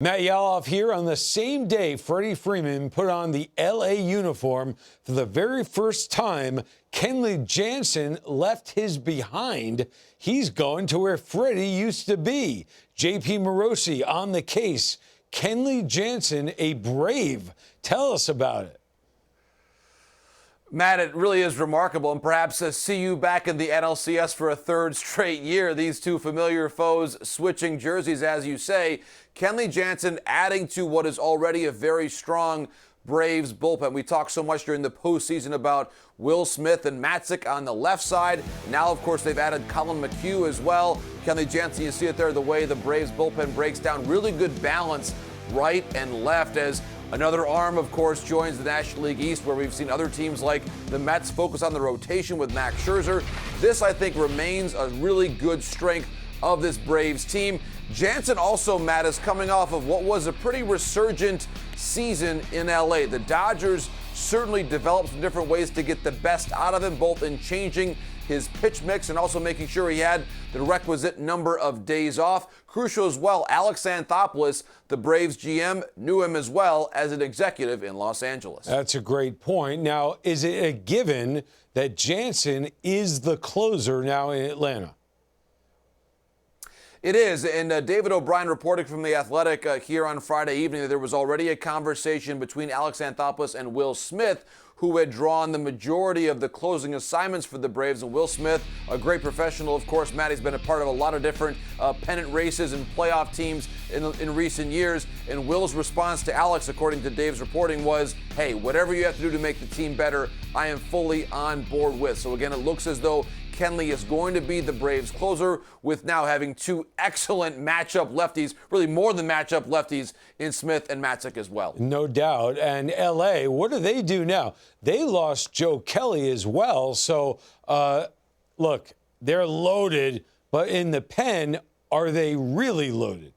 Matt Yaloff here. On the same day Freddie Freeman put on the LA uniform for the very first time, Kenley Jansen left his behind. He's going to where Freddie used to be. JP Morosi on the case. Kenley Jansen, a Brave. Tell us about it. Matt, it really is remarkable, and perhaps see you back in the NLCS for a third straight year. These two familiar foes switching jerseys, as you say. Kenley Jansen adding to what is already a very strong Braves bullpen. We talked so much during the postseason about Will Smith and Mattingly on the left side. Now, of course, they've added Colin McHugh as well. Kenley Jansen, you see it there, the way the Braves bullpen breaks down. Really good balance right and left as another arm, of course, joins the National League East, where we've seen other teams like the Mets focus on the rotation with Max Scherzer. This, I think, remains a really good strength of this Braves team. Jansen also, Matt, is coming off of what was a pretty resurgent season in LA. The Dodgers certainly developed some different ways to get the best out of him, both in changing his pitch mix and also making sure he had the requisite number of days off. Crucial as well, Alex Anthopoulos, the Braves GM, knew him as well as an executive in Los Angeles. That's a great point. Now, is it a given that Jansen is the closer now in Atlanta? It is, and David O'Brien reported from The Athletic here on Friday evening that there was already a conversation between Alex Anthopoulos and Will Smith, who had drawn the majority of the closing assignments for the Braves. And Will Smith, a great professional, of course. Matt, he's been a part of a lot of different pennant races and playoff teams in recent years. And Will's response to Alex, according to Dave's reporting, was, hey, whatever you have to do to make the team better, I am fully on board with. So again, it looks as though Kenley is going to be the Braves closer, with now having two excellent matchup lefties, really more than matchup lefties, in Smith and Mattingly as well. No doubt. And LA, what do they do now? They lost Joe Kelly as well. So, look, they're loaded, but in the pen, are they really loaded?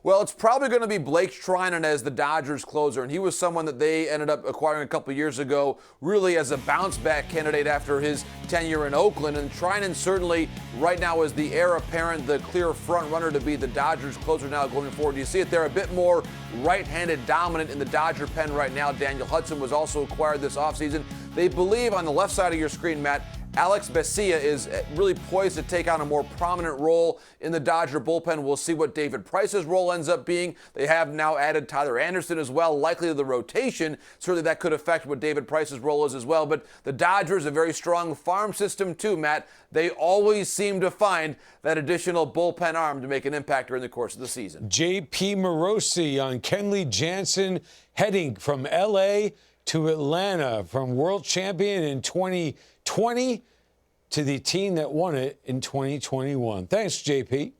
Well, it's probably going to be Blake Treinen as the Dodgers closer, and he was someone that they ended up acquiring a couple years ago, really as a bounce-back candidate after his tenure in Oakland. And Treinen certainly right now is the heir apparent, the clear front runner to be the Dodgers closer now going forward. You see it there, a bit more right-handed dominant in the Dodger pen right now. Daniel Hudson was also acquired this offseason. They believe on the left side of your screen, Matt, Alex Vesia is really poised to take on a more prominent role in the Dodger bullpen. We'll see what David Price's role ends up being. They have now added Tyler Anderson as well, likely to the rotation. Certainly that could affect what David Price's role is as well. But the Dodgers, a very strong farm system too, Matt. They always seem to find that additional bullpen arm to make an impact during the course of the season. JP Morosi on Kenley Jansen heading from L.A. to Atlanta, from world champion in 2020 to the team that won it in 2021. Thanks, JP.